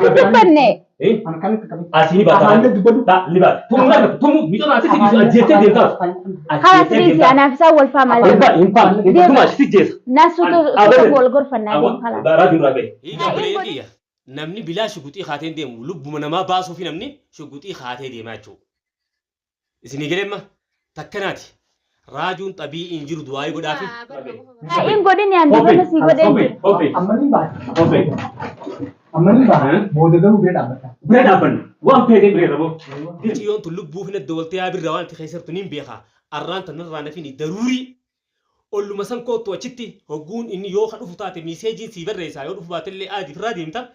dubbanne An kamitti kamitti. Asini baata. Afaan dubbatu. Ta liba. Tumu miidhama asitti bisu ajjeettee deemtaa. haa siriisi anaaf isaa wal faa malee Tuma asitti jeessa. nasuutu wal gorfannaa deemu hala. Raajuu duraa ba'e. Hiika bileetii namni bilaa shuguxii haatee deemu lubbuma namaa baasuu fi namni shuguxii haatee deemaa jechuudha. Isinii galemma takkanaati. Raajuun xabii'iin jiru du'aayii godhaafi. Hin godhin yaan dibata sii godheen jira. Ammanii baate. Ammanii baate. Booda garuu bira dhaabbata. Bira dhaabbanna. Waan feetee bira raboo. Mucayyoon tun lubbuu fi nadda waltee yaabirraa waan itti keessattu niin beekaa. Arraan tanarraa nafini daruurii. Olluma san kootu achitti hogguun inni yoo dhufu taate miiseejiin sii barreessaa yoo dhufu baatellee aadiif irraa deemta.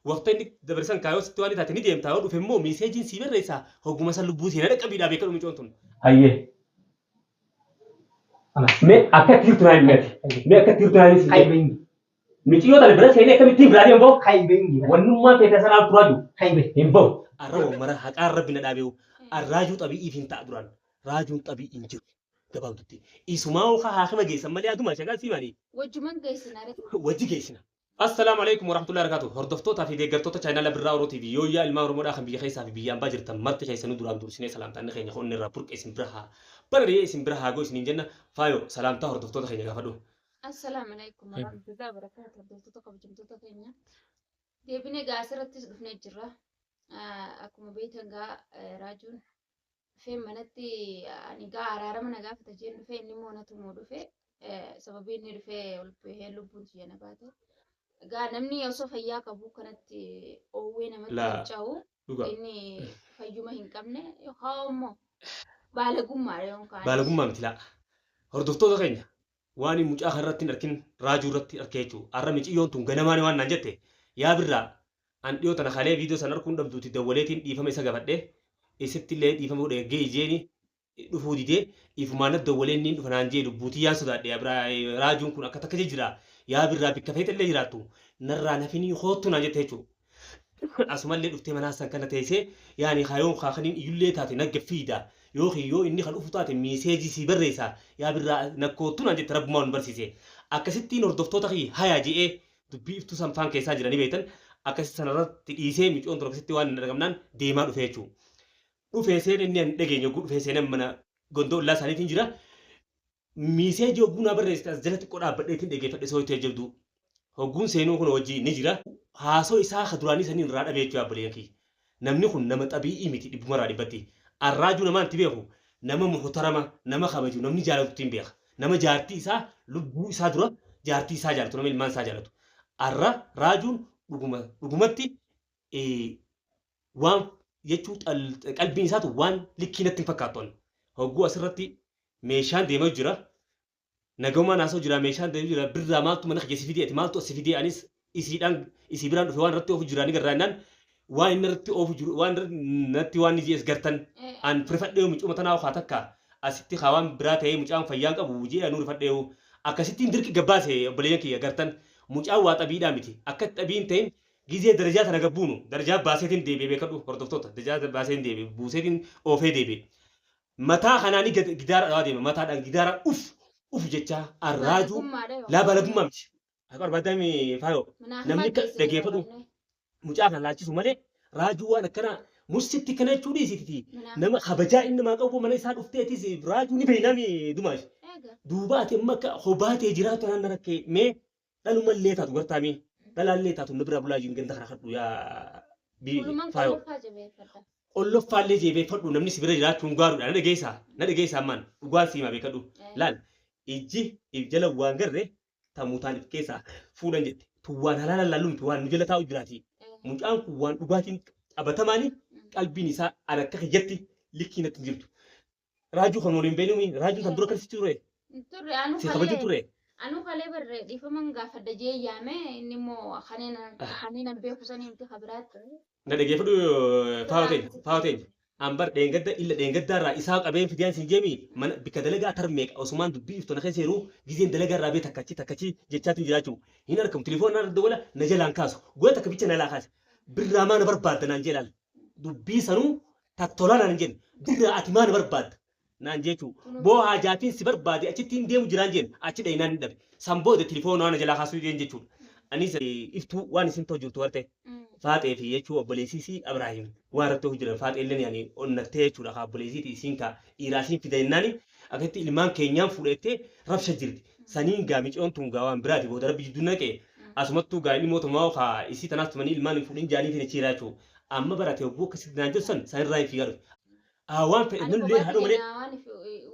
Waqtii inni dabarsan kaayoo sitti waan taate ni deemta yoo dhufe immoo miiseejiin sii barreessaa hogguma san lubbuu sii nadha qabiidhaa beekadhu mucayyoon tun. Hayyee. Mee akka tirtu naa himmeeti. Mee akka tirtu naa himmeeti. Kaybengi. Miciyoo tana bira seenee akkamittiin biraa deemu ba'u. Kaybengi. Wannummaa feetaa sanaan turaa jiru. Kaybe. Hin ba'u. Arraba mara haqaan rabbi na dhaabeewu. Arraajuu xabi'iif hin ta'a duraan. Raajuun xabi'iin jiru. Gabaabdutti. Isumaa okaa haakima geessan malee aduma shagaa siimanii. Wajjuman geessina. Wajji geessina. Assalamu alaikum warahmatullahi wabarakatuh. Hordoftoota fi deeggartoota chaayinaala birraa Oroo TV yoo yaa ilmaan Oromoodhaa kan biyya keessaa fi biyya ambaa jirtan marti keessanuu duraan dursinee salaamtaan keenya honni irraa burqe isin bira haa bararee isin bira haa goo isiniin jenna faayo salaamtaa hordoftoota keenya gaafadhu. Assalamu alaikum warahmatullahi wabarakatuh. Hordoftoota kabajamtoota keenya. Deebinee gaa asirrattis dhufnee jirra. Akkuma beektan gaa raajuun dhufee manatti ani gaa araarama na gaafata jeen dhufee inni immoo natu immoo dhufee sababii inni dhufee ol bahee lubbuun xiyya na baate. Gaa namni osoo fayyaa qabu kanatti oowwee namatti harca'u inni fayyuma hin qabne yookaan immoo baalagummaa yookaan. Baalagummaa miti laa. Hordoftoota keenya waan mucaa kanarratti hin arkin raajuu irratti arkee jechuudha. Arra miciyyoon tun ganamaan waan naan jette yaa birraa an dhiyoo tana kalee viidiyoo sana arguun dhabduuti dawwaleetiin dhiifama isa gafadhee isitti illee dhiifama godhe eeggee ijeeni dhufuu didee dhiifumaan dawwaleen niin dhufa naan jee lubbuutii yaan sodaadhe raajuun kun akka takka jira. Yaa birraa bikka feete illee jiraattu narraa nafinii hoottu naan jette jechuudha. Asumallee dhuftee manaasan kana teessee yaani hayoon kaakaniin iyyullee taate nagga fiida yoo inni kan dhufu taate miiseejii sii barreessaa yaa birraa nakkoottu naan jette rabbumaa nu barsiise. Akkasittiin hordoftoota kiyya hayaa je'ee dubbii iftuu sanfaan keessaa jiranii beektan akkasitti sanarratti dhiisee micoon tura akkasitti waan hin argamnaan deemaa dhufee jechuudha. Dhufee seen inni hin dhageenye oguu dhufee seenan mana gondoo ollaa isaaniitiin jira. Miiseejii hogguu naa barreessite as jalatti qodhaa badheetiin dhageeffadhe soo itti ajjabdu. Hogguun seenuu kun hojii ni jira. Haasoo isaa ka duraanii saniin irraa dhabee jechuu yaabbaleen kiyya. Namni kun nama xabi'ii miti dhibbumarraa dhibbatti. Arraajuu namaan itti beeku nama muhtarama nama kabaju namni jaalatutti hin beeka. Nama jaartii isaa lubbuu isaa dura jaartii isaa jaalatu nama ilmaan isaa jaalatu. Arra raajuun dhugumatti waan jechuun qalbiin isaatu waan likkiinatti hin fakkaattoon. Hogguu asirratti meeshaan deemaa jira. Nagamaan haasoo jira meeshaan deemaa jira birraa maaltu mana keessa fidee maaltu as fidee anis isii biraan dhufe waan irratti oofu jiraanii garraannaan waan inni irratti oofu jiru waan natti waan ijee gartan an firfadhee mucuma tanaa okaa takka asitti hawaan biraa ta'ee mucaan fayyaan qabu jee anuu rifadhee akkasittiin dirqi gabbaase obboleeyyan kiyya gartan mucaan waa xabiidhaa miti akka xabiin ta'in gizee darajaa tana gabbuunu darajaa baaseetiin deebi'ee beekadhu hordoftoota darajaa baaseetiin deebi'ee buuseetiin oofee deebi'ee mataa kanaanii gidaara dhawaa deema mataadhaan gidaara uf jecha arraajuu laabalagummaa miti. Akka barbaadame faayoo namni dhageeffatu mucaa kan laalchisu malee raajuu waan akkana musitti kana jechuu dhiisiti nama kabajaa inni namaa qabu mana isaa dhufteetis raajuu ni beeynami dumaash. Duubaati amma akka hobaatee jiraatu naan rakkee mee dhalumallee taatu gartaamii dhalaallee taatu nu bira bulaa jiru ganda kana kadhu yaa faayoo. Olloffaallee jeebeeffadhu namni si bira jiraachuun gaaruudha na dhageessaa ammaan dhugaan siimaa beekadhu laal ijji jala waan garree tamuutaan keessaa fuudhan jette tuwwaan halaala laalluun tuwwaan nu jala taa'u jiraati. Mucaan kun waan dhugaatiin qabatamaanii qalbiin isaa an akka kiyyatti likkii natti jirtu. Raajuu kan waliin beeknumi raajuu kan dura kan ture. Si kabaju ture. Anu kalee barree dhiifaman gaafadha jee yaame inni immoo kaneen an beeku sanii miti kabiraatti. Na dhageeffadhu faawwa teenya. Ambar dheengadda illa dheengaddaarraa isaa qabeen fidiyaan siin jeemi mana bikka dalagaa tarmeeqa osumaan dubbii iftona keessa yeroo gizeen dalagaa bee takkachi jechaatiin jiraachuu hin argamu telefoonaa irra dawwala na jalaan kaasu goya takka bicha na laa kaase birraa maana barbaadda naan jeelaal dubbii sanuu tattolaa naan jeen birraa ati maana barbaadda naan jechuu boo haajaatiin si barbaade achittiin deemu jiraan jeen achi dhayinaan hin dhabe san booda telefoonaa na jalaa kaasuu jeen jechuudha anis iftuu waan isin tojjirtu warte faaxee fi jechuu obboleessii Abrahiim waan irratti hojjetan faaxee illee yaani onnattee jechuudha haa obboleessiiti isiin ka dhiiraasiin fidannaani akkatti ilmaan keenyaan fudhattee rabsha jirti saniin gaa micoon tun gaa waan biraati booda rabbi jidduu naqee asumattuu gaa inni mootummaa haa isii tanaas tumanii ilmaan hin fudhin jaanii fi achiiraa jechuudha amma barate obbuu akkasitti naan jedhu san sanirraa hin fiigaru waan fedhe nullee haadhu malee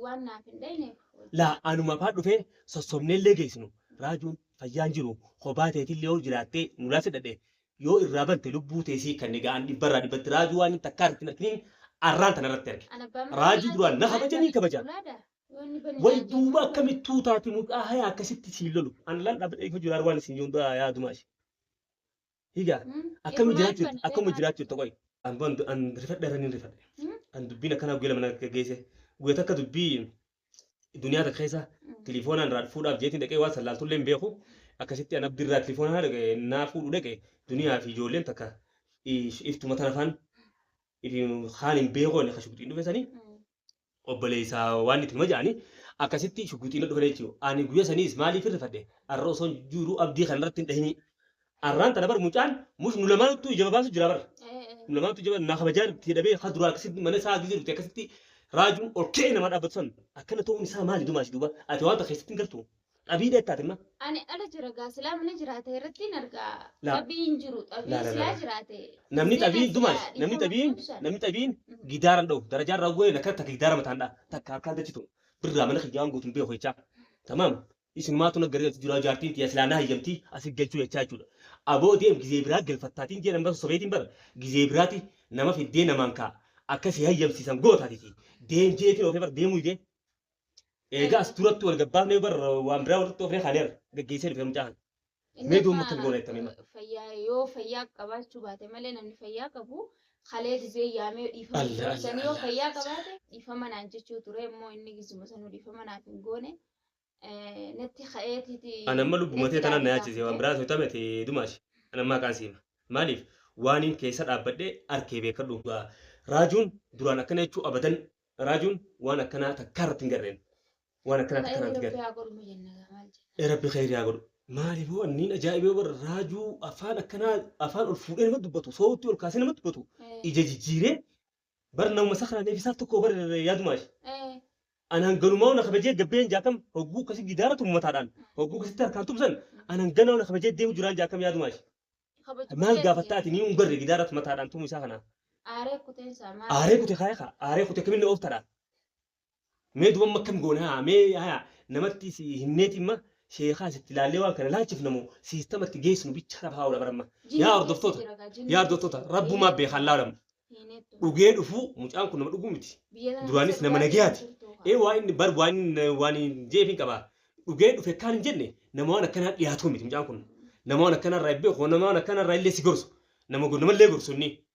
waan naaf hin dhayne laa anuma faa dhufee sossobnee illee geessinu raajuun fayyaan jiru kophaa teetillee yoo jiraattee nulaas dhadhee yoo irraa bante lubbuu teessii kan egaan dhibbarraa dhibbatti raajuu waan takkaa irratti nakniin arraan tanarratti arge raajuu duraan na kabajanii kabajaan way duuba akkamittuu taati mucaa hayaa akkasitti siin lolu an lan dhaabbatee ifa jiraan waan isin joondaa yaadumaashi higa akkami jiraachuu tokko an rifadhe irra nin rifadhe an dubbiin akkana guyyaa lama geesse guyyaa takka dubbii duniyaa takka keessa telefoonaan irraa fuudhaaf jeetiin dhaqee waan sallaaltullee hin beeku akkasitti an abdirraa telefoonaan dhaqee naa fuudhu dhaqee duniyaa fi ijoolleen takka iftuma tan afaan haan hin beekoon akka shuguxiin dhufe sanii obboleessaa waan itti maja'anii akkasitti shuguxiin dhufe jechuudha ani guyyaa saniis maaliif rifadhe arra osoo jiru abdii kanarratti hin dhahini arraan tana bar mucaan mus nu lamaantu ijaba baasu jira bar nu lamaantu ijaba naa kabajaan itti dhabee haa duraa akkasitti mana isaa gizee dhufte akkasitti raajuun ol ka'ee nama dhaabbatu san akkana ta'uun isaa maali dumaas duuba ati waan keessatti hin gartuu dhabii dheettaati ma. Ani ala jira gaa silaa mana jiraate irratti hin argaa dhabiin jiru dhabii silaa jiraate. Namni dhabiin dumaas namni dhabiin gidaaran dha'u darajaan raawwee nakka takka gidaara mataan dha'a takka harkaan dachitu birraa mana kiyyaan guutuun beeku jechaa tamaam isinmaatu na garee jira jaartiin tiya silaanaa hayyamtii asii galchuu jechaa jechuudha. Aboo deem gizee biraa galfattaatiin jee nama sobeetiin bara gizee biraati nama fiddee namaan ka'a akkasii hayyamsiisan gootaatiiti deem jeetiin ofee bara deemuu idee. Egaa as duratti wal gabbaafnee bara waan biraa walitti ofee kaaneera gaggeessee dhufee mucaan. Mee duuma kan goona itti hima. Yoo fayyaa qabaachuu baate malee namni fayyaa qabu halee gizee yaamee dhiifama. Sanii yoo fayyaa qabaate dhiifama naan jechuu ture immoo inni gizuma sanuu dhiifama naaf hin goone. Natti ka'eetiti. Anamma lubbumatee tanaan na yaachise waan biraa sotamee ta'e dumaashi. Anammaa qaan siima. Maaliif waan inni keessa dhaabbadhee harkee beekadhu. Raajuun duraan akkana jechuu abadan raajuun waan akkanaa takka irratti hin garreen. وانا كانت ربي خير يا قول مالي هو انين اجائب يبر راجو افان كنا افان الفودين ما دبتو صوتي والكاسين ما دبتو اجا جيري برنا مسخره ني في ساتكو بر يا دماش انا نقول ما نخبجي جبين جاكم هوغو كسي جدارته متادان هوغو كسي تركانتو بزن انا نغناو نخبجي ديو جران جاكم يا دماش مال غافتاتي ني انغر جدارته متادان تو مسخنا اري كوتين خايخا اري كوتين كمن اوفترا ميدو ما كم جونها مي ها نمتي سي هنيتي ما شيخا ستلالي وكان لا تشوفنمو سيستم تجيس نو بيتشرا بهاولا برما يا ارض فوتا رب ما بيخلالم وجين فو مجان كنا مدغومتي دوانيس نمنغيات اي وين بر وين جيفين كبا وجين فكان جني نموانا كان ياتومي مجان كنا نموانا كان رايبي خو نموانا كان رايلي سيغورس نمغو نملي غورسوني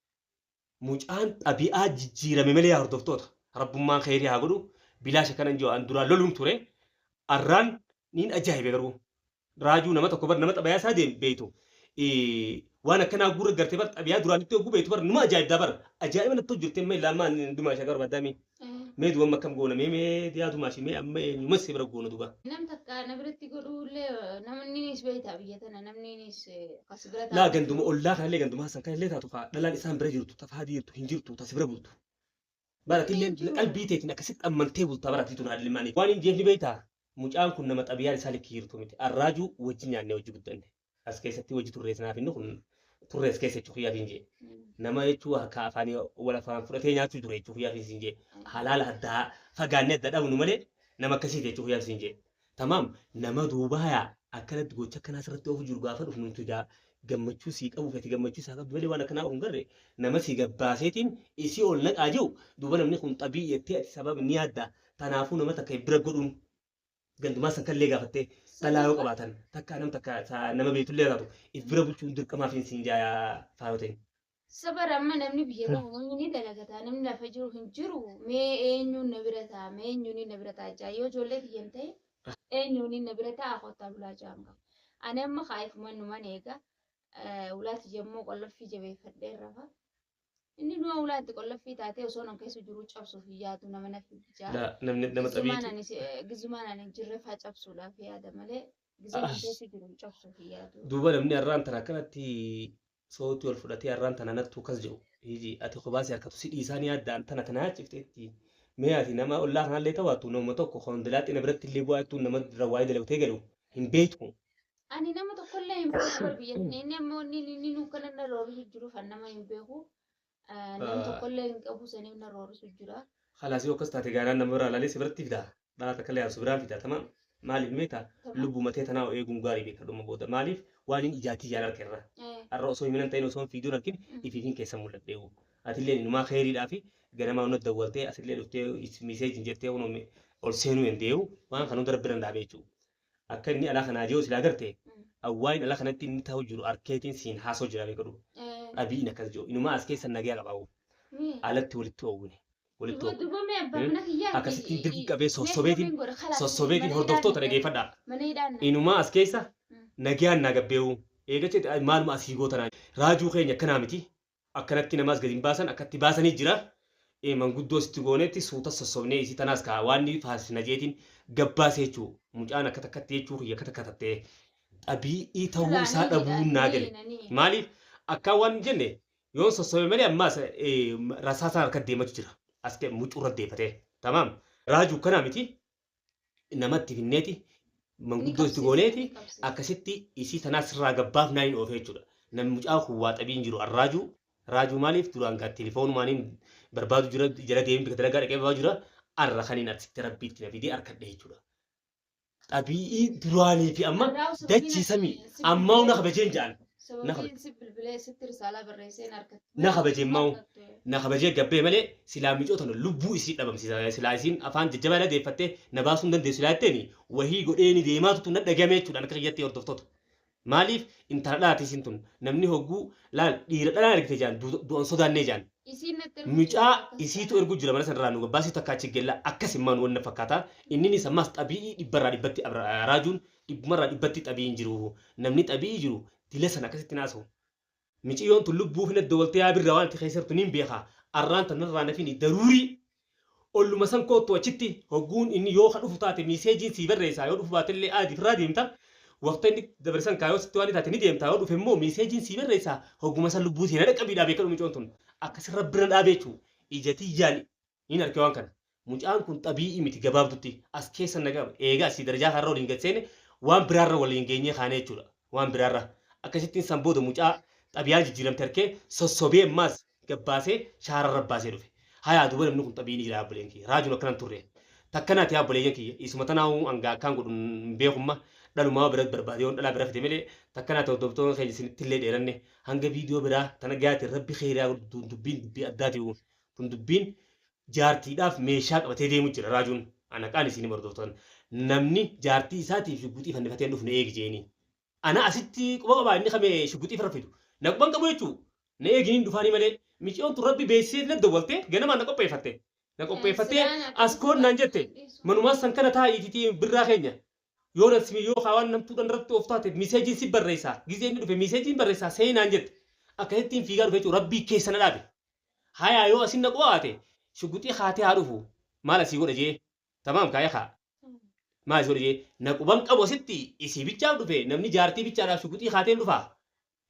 مجان ابي اجيرا ميملي ارض فوتا رب ما خير يا غدو بلاش كان جو أن درا لولم توري الران نين أجاهي بيجرو راجو نمط كبر نمط أبيا سادين بيتو وانا كنا أقول قرتبر أبيا درا نتوه جو بيتو بر نما أجاهي دبر أجاهي من التوجر تمي لما ندوما شجر بدامي ميد وما كم جونا مي ديا دوما شيء مي نمسي برجونا دوبا نم تكا نبرتي قولوا له نمني نيس بيت أبيا تنا نمني نيس قصبرة لا جندوم الله خلي جندوم هسان كان ليه تاتوكا لا الإنسان برجلتو تفهديرتو هنجرتو تسبربلتو بارك الله قلبي تيتنا كسيت أمن تيبل تبارك تيتنا على الماني وانين جيف لي بيتا مجان كنا متأبيار سالك كيرتو متى الراجو وجهني عني وجه بدنه أسكيس وجه توريسنا في النخل توريس كيس تشوفيا فينجي نما يشوها كافاني ولا فان فرتين ياتو توري تشوفيا في سينجي حلال هدا فجانت ده ونملة نما كسيت تشوفيا في سينجي تمام نما دوبها أكلت جوتشا كنا سرت أوف جرقافر وفي منتجا gammachuu sii qabu fati gammachuu isaa qabdu malee waan akkanaa kun garre nama sii gabbaaseetiin isii ol naqaa jiru duuba namni kun xabii jettee ati sababa ni yaadda tanaafuu nama takka bira godhuun gandumaa san kallee gaafattee dhalaa yoo qabaatan takka nam takka nama beetullee taatu if bira bulchuun dirqamaaf hin siin jaayaa faayoteen. Sabara amma namni biyya tokko ni dalagataa namni lafa jiru hin jiru mee eenyuun na bira ta'a mee eenyuun na bira ta'a jaa yoo ijoollee biyyan ta'e eenyuun na bira ta'a qottaa bulaa jaanga. Ani amma kaayif mannuman eegaa. ولات جمو قلفي جبي فدير رفا إني نوع ولات قلفي تاتي وصونا كيسو جروج أبسو في جاتو نمنا في بجا لا نم طبيعي جزمانا نجرف هاج أبسو لا في هذا ملء gisee gisee jiru cabsu yaadu. duuba namni arraan tana akkanatti sootti wal fudhatee arraan tana nattu kas jiru hiji ati kobaasii harkatu si dhiisaanii addaan tana tana cifteetti mee ati nama ollaa kanallee tawaatu nama tokko hondilaaxii na biratti illee bu'aatu nama rawwaayee dalagtee galu hin beektu. Ani nama tokkollee hin beeku biyyattii inni ammoo inni nu kana na roorisu jiru kan nama hin beeku nama tokkollee hin qabu sanii na roorisu jira. Khalaas yoo akkas taate gaanaan nama biraa laalee si biratti fida dhaata kallee yaabsu biraan fida tamam maaliif meeta lubbuu matee tanaa eeguun gaarii beeka dhuma booda maaliif waan hin ijaatii jaalala kenna har'a osoo himinan ta'in osoo fiiduun argin ifiifin keessa mul'adheewu atillee inumaa khayriidhaa fi ganamaa hunda dawwaltee asillee dhuftee miseejiin jettee hunoo ol seenuu hin deewu waan kan hunda rabbi danda'e jechuudha. Akka inni alaa kanaa jiru silaa garte awwaan alaa kanatti inni ta'u jiru arkeetiin siin haasoo jira beekadhu dhabiin akkas jiru inumaa as keessa nagaa qabaa'u alatti walitti oowwine walitti oowwine akkasitti dirqi qabee sossobeetiin hordoftoota dhageeffadha inumaa as keessa nagaan nagabbeewu eegache maaluma asii gootanaa raajuu keenya akkanaa miti akkanatti namaas gadi hin baasan akkatti baasanii jira manguddoo sitti goonetti suuta sossobnee isii tanaas kaa waan faasina jeetiin gabbaasee jechuu mucaan akka takkatti jechuu kiyya akka takkatattee dhabii ta'uu isaa dhabuun naa gale maaliif akka waan jenne yoon sossobe malee ammaas rasaasaa harka deematu jira as kee mucuurra deeffatee tamaam raajuu kanaa miti namatti finneeti manguddoo sitti gooneeti akkasitti isii tanaas irraa gabbaaf naa hin oofe jechuudha namni mucaa kuwwaa xabiin jiru raajuu maaliif duraan gaa telefoonumaaniin barbaadu jira jala deemin bika dalagaa dhaqee barbaadu jira arra kaniin arsitti rabbiitti na fidee harkadhe jechuudha. Dhabii duraanii fi amma dachiisamii ammaa na kabajeen ja'an. Na kabajeen maa'u na kabajee gabbee malee silaa micoota lubbuu isii dhabamsiisa silaa isiin afaan jajjabaa deeffattee na baasuu hin dandeessu silaa jetteeni wahii godheeni deemaatutu na dhagame jechuudha akka kiyyatti hordoftoota. Maaliif intala dhaati isin tun namni hogguu laal dhiira dhalaa argite jaan du'an sodaannee jaan. Mucaa isiitu ergu jira mana sanarraa nu gabbaasii takka achi gella akkas immaan wanna fakkaata inni ni sammaas xabii dhibbarraa dhibbatti raajuun dhibbumarraa dhibbatti xabii jiru namni xabii jiru dila sana akkasitti naasu. Miciyyoon tun lubbuu fi nadda waltee yaabirraa waan itti keessattu niin beekaa arraan tanarraa nafini daruurii olluma san koottu achitti hogguun inni yoo dhufu taate miiseejiin sii barreessaa yoo dhufu baatellee aadiif irraa deemta. Waktu ini dabarsan kayo situasi tadi ni dia tahu du femo message si beresa hoguma sa lubu sih ada kabida be kalau muncul tun akas rabran abecu ijati jali ini arkewan kan muncul kun tabi imiti gabab tuti askesan naga ega si derajah harro lingat sene wan berarra wal ingenya khane chula wan berarra akasitin sambo do muncul tabiyan jiram terke sosobe mas gabase syara rabase dufe haya du benem nukun tabi ini jira belenki rajul kanan turre takkana tiya belenki ismatana anga kan gudun behumma dhaluma birat barbaadiyoon dhalaa bira fide malee takkana ta'u dobtoon keenya isinitti illee dheeranne hanga viidiyoo biraa tana gaate rabbi kheyriyaa dubbii addaati kun dubbiin jaartiidhaaf meeshaa qabatee deemu jira raajuun ana qaan isin hordoftan namni jaartii isaatiif shuguxii fannifatee dhufne eegi jeeni ana asitti quba qabaa inni kamee shuguxii farfidu na quban qabu jechuu na eeginiin dhufaanii malee miiciyoon tun rabbi beeksisee na dawwalte ganamaa na qopheeffattee askoon naan jette manumaas san kana taa'iitiitii birraa keenya yoo rasmi yoo khawaan namtu dan rattu oftaate message si barreessa gizee inni dhufe message barreessa seenaan jette akkasittiin fiigaa dhufe jechuudha rabbii keessa na dhaabe haya yoo asin na qo'aate shuguxii haatee haa dhufu maal asii godha jee tamaam kaaya haa maal asii godha jee na quban qabu asitti isii bichaaf dhufe namni jaartii bichaadhaaf shuguxii haatee dhufa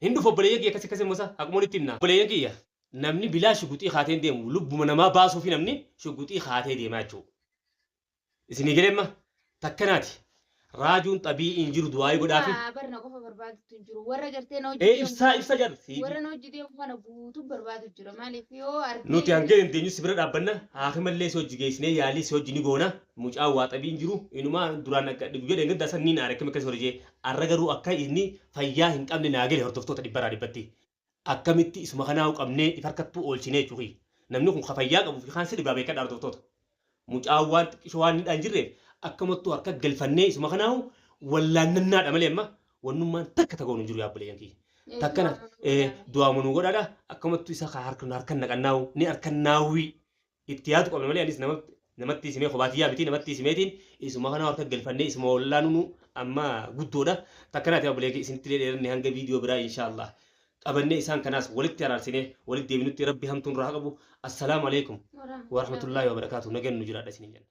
hin dhufu obboleeyyan kiyya akkasii mosa akkuma itti himna obboleeyyan kiyya namni bilaa shuguxii haatee deemu lubbuma namaa baasuu fi namni shuguxii haatee deemaa jechuudha isinii galeemma takkanaati. Rajuun tabii injiru du'aa godhaafi. Barna qofa barbaadu jiru. Warra gartee na hojii. Ibsa jarsi. Warra na hojii deemu kana guutuu barbaadu jira. Maaliif yoo argee. Nuti hangeen inteenyu sibira dhaabbanna haaki mallee si hojii geessinee yaalii si hojii ni goona mucaa waa tabii injiru inumaa duraan akka dhibee dheengada san ni naare akkam akkasii hojii arra garuu akka inni fayyaa hin qabne naagale hordoftoota dhibbaraa dhibbatti akkamitti isuma kanaa qabnee ifarkattuu oolchinee jechuufi namni kun fayyaa qabu fi kaansi dhibaa beekaa hordoftoota mucaa waan xiqqishoo waan hin jirreef akkamattuu harka galfannee isuma kanaa wallaannannaadha malee amma wannummaan takka tagoon hin jiru yaabbileen kiyya takkana du'aa munuu godhaadha akkamattuu isa harkan naqannaawu ni harkan naawwii itti yaadu qabna malee anis namatti isimee kophaati yaabiti namatti isimeetiin isuma kanaa harka galfannee isuma wallaanunu amma guddoodha takkanaati yaabbileen kiyya isinitti dheeranne hanga viidiyoo biraa inshaallah qabannee isaan kanaas walitti araarsinee walitti deebinutti rabbi hamtuun raa qabu assalaamu alaikum wa rahmatullahi wa barakaatuh nagaan nu jiraadha isiniin jenna